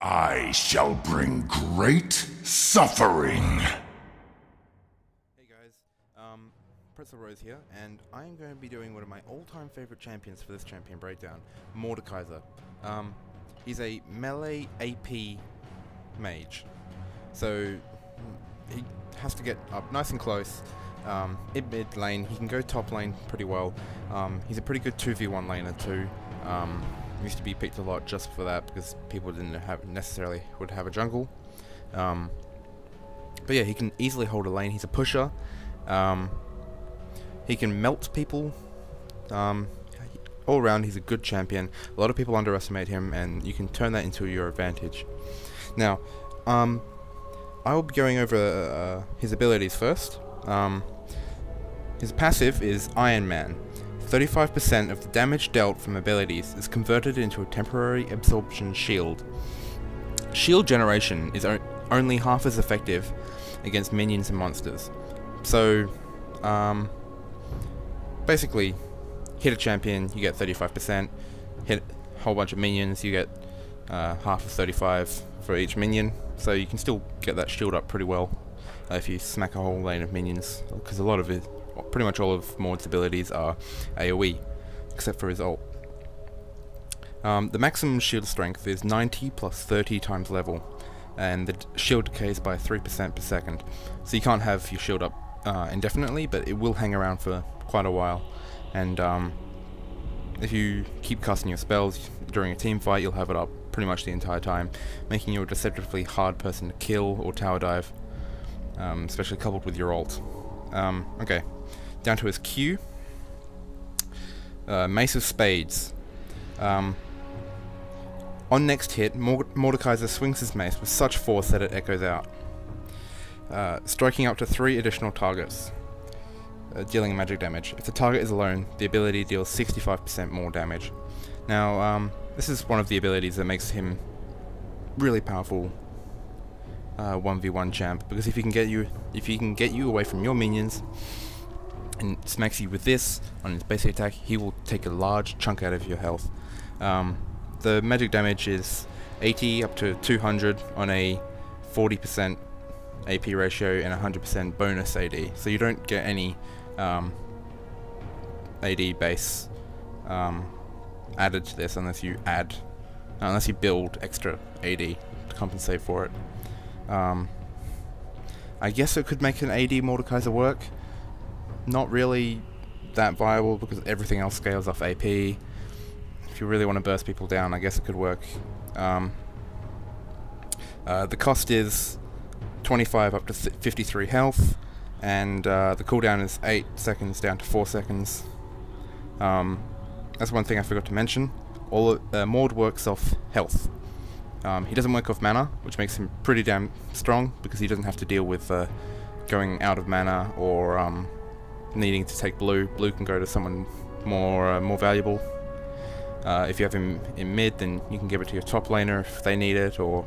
I shall bring great suffering. Hey guys, Pretzel Rose here, and I'm going to be doing one of my all-time favorite champions for this champion breakdown, Mordekaiser. He's a melee AP mage, so he has to get up nice and close. In mid lane, he can go top lane pretty well. He's a pretty good 2v1 laner too. Used to be picked a lot just for that because people didn't necessarily would have a jungle. But yeah, he can easily hold a lane. He's a pusher. He can melt people. All around, he's a good champion. A lot of people underestimate him, and you can turn that into your advantage. Now, I will be going over his abilities first. His passive is Iron Man. 35% of the damage dealt from abilities is converted into a temporary absorption shield. Shield generation is only half as effective against minions and monsters. So, basically, hit a champion, you get 35%. Hit a whole bunch of minions, you get half of 35 for each minion. So you can still get that shield up pretty well if you smack a whole lane of minions, because a lot of it, pretty much all of Mord's abilities are AoE, except for his ult. The maximum shield strength is 90 plus 30 times level, and the shield decays by 3% per second. So you can't have your shield up indefinitely, but it will hang around for quite a while. And if you keep casting your spells during a team fight, you'll have it up pretty much the entire time, making you a deceptively hard person to kill or tower dive, especially coupled with your ult. Okay, down to his Q. Mace of Spades. On next hit, Mordekaiser swings his mace with such force that it echoes out, striking up to 3 additional targets, dealing magic damage. If the target is alone, the ability deals 65% more damage. Now, this is one of the abilities that makes him really powerful 1v1 champ, because if he can get you away from your minions and smacks you with this on his basic attack, he will take a large chunk out of your health. The magic damage is 80 up to 200 on a 40% AP ratio and 100% bonus AD, so you don't get any AD base added to this unless you build extra AD to compensate for it. I guess it could make an AD Mordekaiser work. Not really that viable because everything else scales off AP. If you really want to burst people down, I guess it could work. The cost is 25 up to 53 health, and the cooldown is 8 seconds down to 4 seconds. That's one thing I forgot to mention. Mord works off health. He doesn't work off mana, which makes him pretty damn strong, because he doesn't have to deal with going out of mana or needing to take blue. Blue can go to someone more valuable. If you have him in mid, then you can give it to your top laner if they need it, or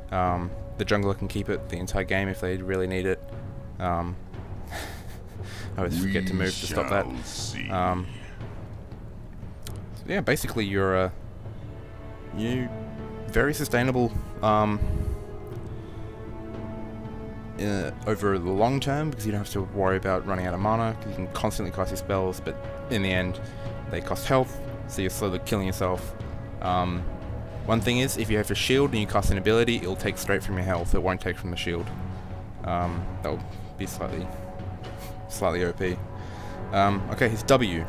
the jungler can keep it the entire game if they really need it. I always forget to move to stop that. So yeah, basically you're very sustainable over the long term, because you don't have to worry about running out of mana. You can constantly cast your spells, but in the end they cost health, so you're slowly killing yourself. One thing is, if you have your shield and you cast an ability, it'll take straight from your health, it won't take from the shield. That will be slightly OP. Okay, his W.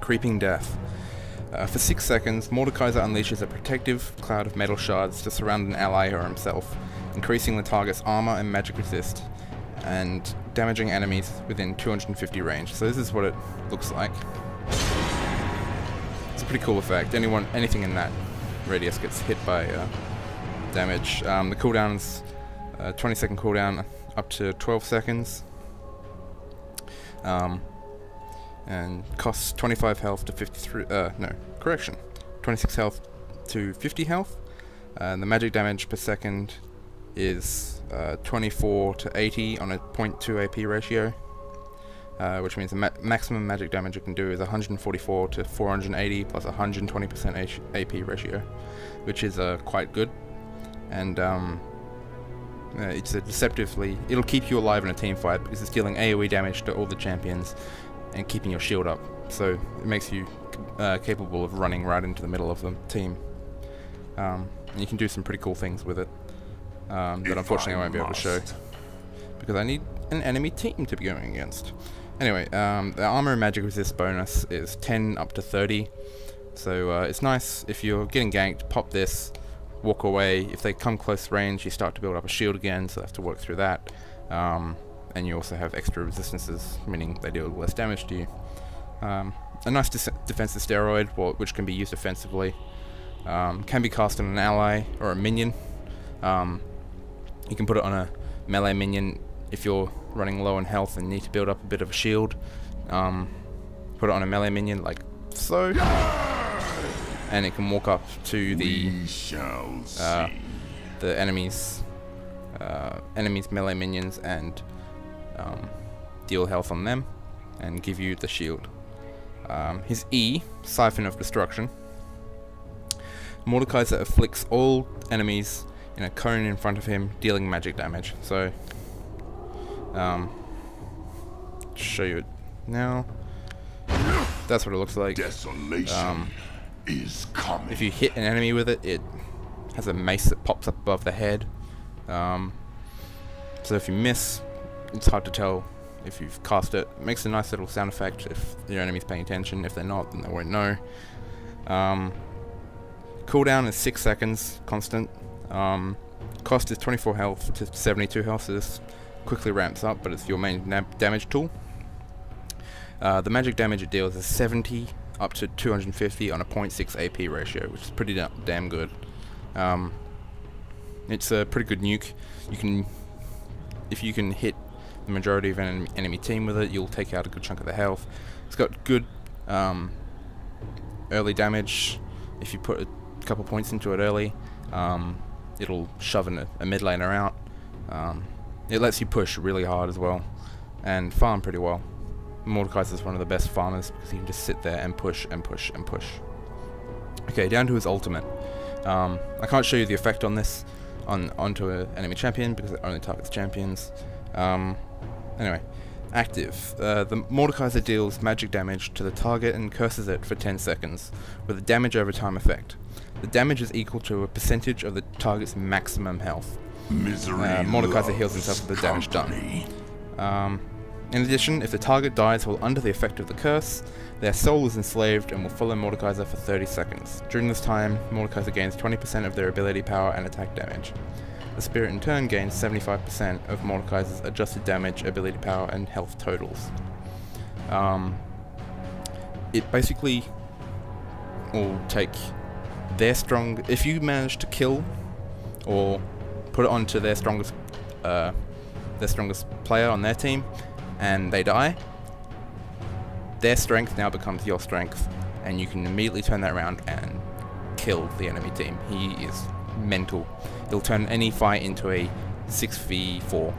Creeping Death. For 6 seconds, Mordekaiser unleashes a protective cloud of metal shards to surround an ally or himself, increasing the target's armor and magic resist, and damaging enemies within 250 range. So this is what it looks like. It's a pretty cool effect. Anything in that radius gets hit by damage. The cooldown's 20-second cooldown up to 12 seconds. And costs 25 health to 53, 26 health to 50 health. The magic damage per second is 24 to 80 on a 0.2 AP ratio. which means the maximum magic damage it can do is 144 to 480 plus 120% AP ratio, which is quite good. And it's it'll keep you alive in a team fight because it's dealing AoE damage to all the champions and keeping your shield up. So it makes you capable of running right into the middle of the team. And you can do some pretty cool things with it that unfortunately I won't be able to show because I need an enemy team to be going against. Anyway, the armor and magic resist bonus is 10 up to 30, so it's nice if you're getting ganked, pop this, walk away. If they come close range, you start to build up a shield again, so I have to work through that. And you also have extra resistances, meaning they deal less damage to you. A nice defensive steroid, which can be used offensively. Can be cast on an ally or a minion. You can put it on a melee minion if you're running low on health and need to build up a bit of a shield. Put it on a melee minion like so, and it can walk up to the enemy's melee minions and deal health on them and give you the shield. His E, Siphon of Destruction. Mordekaiser afflicts all enemies in a cone in front of him, dealing magic damage. So, show you it now. That's what it looks like. Desolation is coming. If you hit an enemy with it, it has a mace that pops up above the head. So if you miss, it's hard to tell if you've cast it. It makes a nice little sound effect if your enemy's paying attention. If they're not, then they won't know. Cooldown is 6 seconds, constant. Cost is 24 health to 72 health, so this quickly ramps up, but it's your main damage tool. The magic damage it deals is 70 up to 250 on a 0.6 AP ratio, which is pretty damn good. It's a pretty good nuke. If you can hit the majority of an enemy team with it, you'll take out a good chunk of the health. It's got good early damage. If you put a couple points into it early, it'll shove a mid laner out. It lets you push really hard as well and farm pretty well. Mordekaiser is one of the best farmers because he can just sit there and push and push and push. Okay, down to his ultimate. I can't show you the effect on this onto an enemy champion because it only targets champions. Anyway, active. The Mordekaiser deals magic damage to the target and curses it for 10 seconds with a damage over time effect. The damage is equal to a percentage of the target's maximum health. Mordekaiser heals himself with the damage done. In addition, if the target dies while under the effect of the curse, their soul is enslaved and will follow Mordekaiser for 30 seconds. During this time, Mordekaiser gains 20% of their ability power and attack damage. The spirit in turn gains 75% of Mordekaiser's adjusted damage, ability power, and health totals. It basically will take their if you manage to kill or put it onto their strongest player on their team, and they die, their strength now becomes your strength, and you can immediately turn that around and kill the enemy team. He is mental. He'll turn any fight into a 6v4.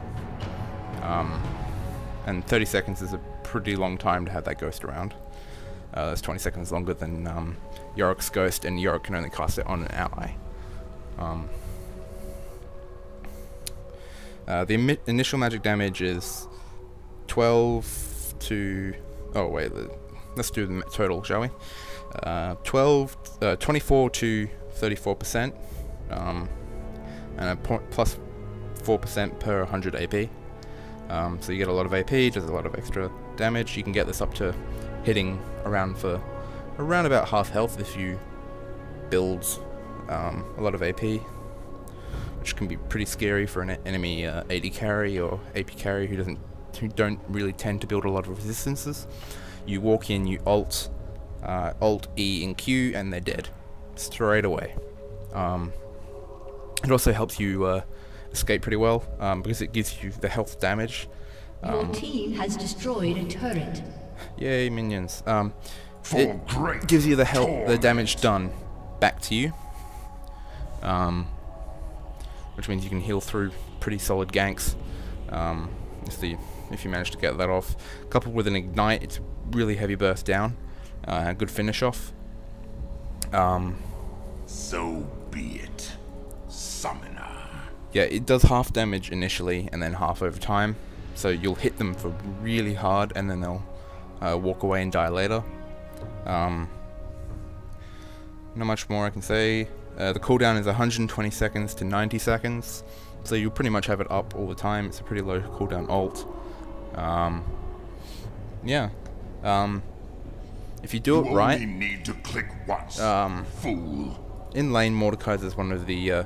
And 30 seconds is a pretty long time to have that ghost around. That's 20 seconds longer than Yorick's ghost, and Yorick can only cast it on an ally. The initial magic damage is 12 to... Oh wait, let's do the total, shall we? 24 to 34%, and a plus 4% per 100 AP. So you get a lot of AP, does a lot of extra damage. You can get this up to hitting around about half health if you build a lot of AP, which can be pretty scary for an enemy AD carry or AP carry who don't really tend to build a lot of resistances. You walk in, you Alt E and Q, and they're dead straight away. It also helps you escape pretty well because it gives you the health damage. Your team has destroyed a turret. Yay, minions! It gives you the damage done back to you, which means you can heal through pretty solid ganks. If the if you manage to get that off. Coupled with an ignite, it's really heavy burst down. Good finish off. So be it, Summoner. Yeah, it does half damage initially and then half over time. So you'll hit them for really hard and then they'll walk away and die later. Not much more I can say. The cooldown is 120 seconds to 90 seconds. So you pretty much have it up all the time. It's a pretty low cooldown ult. Yeah. If you do it right, only need to click once, fool. In lane, Mordekaiser is one of the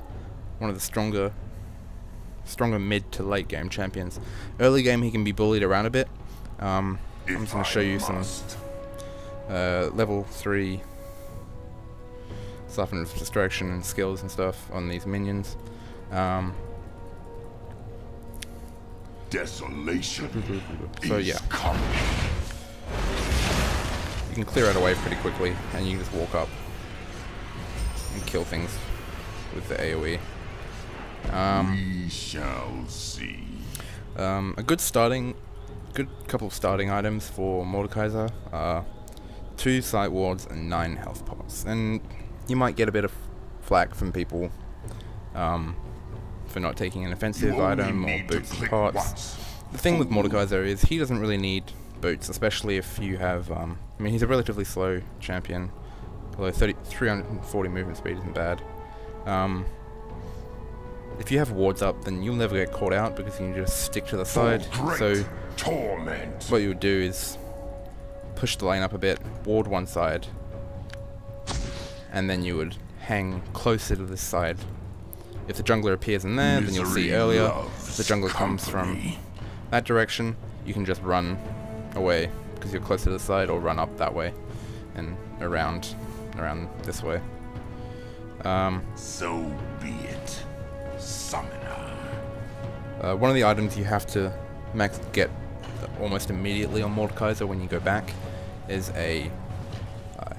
stronger mid to late game champions. Early game he can be bullied around a bit. I'm just going to show you some level 3 Siphon of distraction and skills and stuff on these minions. Desolation So yeah, coming. you can clear out a wave pretty quickly, and you can just walk up and kill things with the AoE. We shall see. A good couple of starting items for Mordekaiser are 2 sight wards and 9 health pots, and you might get a bit of flack from people for not taking an offensive item or boots and pots. The thing with Mordekaiser is he doesn't really need boots, especially if you have, I mean, he's a relatively slow champion, although 340 movement speed isn't bad. If you have wards up, then you'll never get caught out because you can just stick to the side. So torment. what you would do is push the lane up a bit, ward one side, and then you would hang closer to this side. If the jungler appears in there, then you'll see earlier. If the jungler comes from that direction, you can just run away because you're closer to the side, or run up that way and around this way. So be it, Summoner. One of the items you have to get almost immediately on Mordekaiser when you go back is a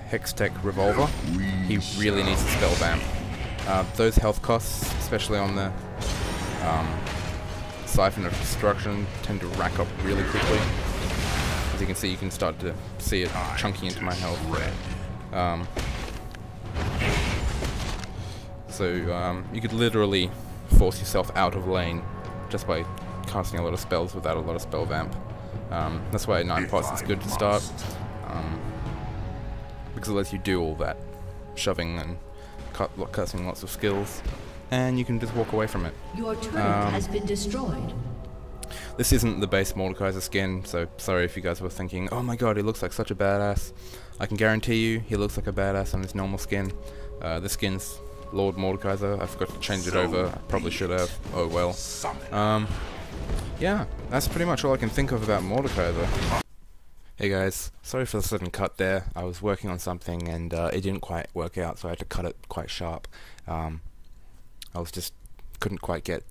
Hextech Revolver. He really needs a spell vamp. Those health costs, especially on the Siphon of Destruction, tend to rack up really quickly. As you can see, you can start to see it chunking into my health. So you could literally force yourself out of lane just by casting a lot of spells without a lot of spell vamp. That's why 9 pots is good to start, because it lets you do all that shoving and casting lots of skills, and you can just walk away from it. Your turret has been destroyed. This isn't the base Mordekaiser skin, so sorry if you guys were thinking, oh my god, he looks like such a badass. I can guarantee you he looks like a badass on his normal skin. This skin's Lord Mordekaiser. I forgot to change it over. I probably should have. Oh well. Yeah, that's pretty much all I can think of about Mordekaiser. Hey guys, sorry for the sudden cut there. I was working on something and it didn't quite work out, so I had to cut it quite sharp. I was just couldn't quite get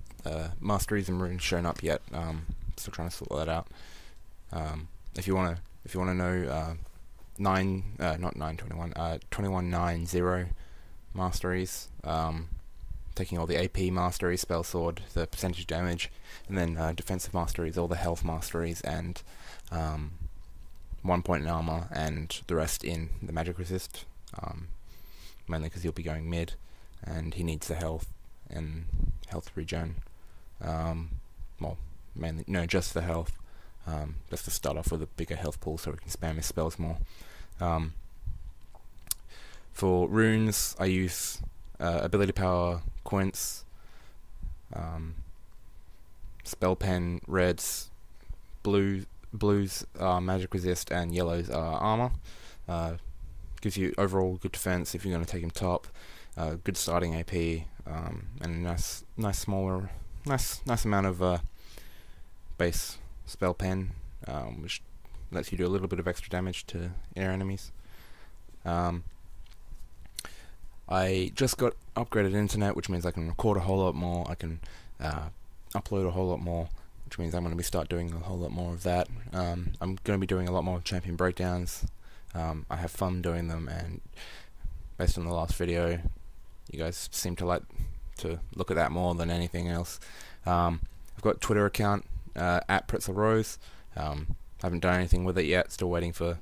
masteries and runes shown up yet. Still trying to sort that out. If you wanna know 2190 masteries, taking all the AP masteries, spell sword, the percentage damage, and then defensive masteries, all the health masteries, and 1 point in armor, and the rest in the magic resist, mainly because he'll be going mid, and he needs the health and health regen. Well, mainly, no, just the health, just to start off with a bigger health pool so we can spam his spells more. For runes, I use ability power, quints, spell pen, reds, blues magic resist, and yellows are armor. Gives you overall good defense if you're going to take him top. Good starting AP, and a nice amount of base spell pen, which lets you do a little bit of extra damage to air enemies. I just got upgraded internet, which means I can record a whole lot more. I can upload a whole lot more, which means I'm going to start doing a whole lot more of that. I'm going to be doing a lot more champion breakdowns. I have fun doing them, and based on the last video, you guys seem to like to look at that more than anything else. I've got a Twitter account. at PretzelRose. Haven't done anything with it yet. Still waiting for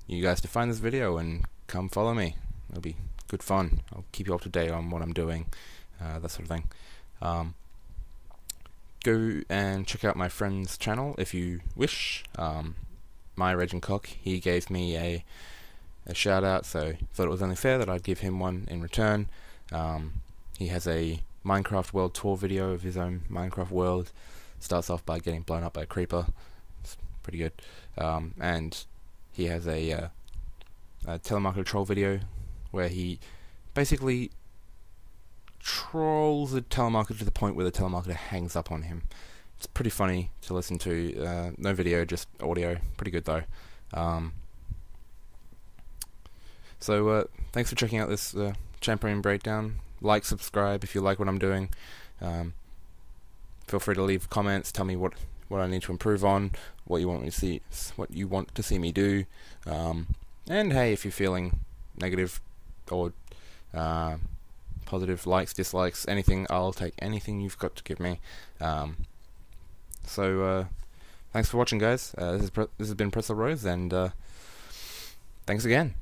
you guys to find this video and come follow me. It'll be good fun. I'll keep you up to date on what I'm doing, that sort of thing. Go and check out my friend's channel if you wish. My Raging Cock, he gave me a shout out, so thought it was only fair that I'd give him one in return. He has a Minecraft World Tour video of his own Minecraft world. Starts off by getting blown up by a creeper. It's pretty good. And he has a telemarketer troll video where he basically trolls the telemarketer to the point where the telemarketer hangs up on him. It's pretty funny to listen to. No video, just audio. Pretty good though. So thanks for checking out this Champion Breakdown. Like, subscribe if you like what I'm doing. Feel free to leave comments. Tell me what I need to improve on, what you want me to see, what you want to see me do. And hey, if you're feeling negative or positive, likes, dislikes, anything, I'll take anything you've got to give me. So thanks for watching, guys. This has been PretzelRose, and thanks again.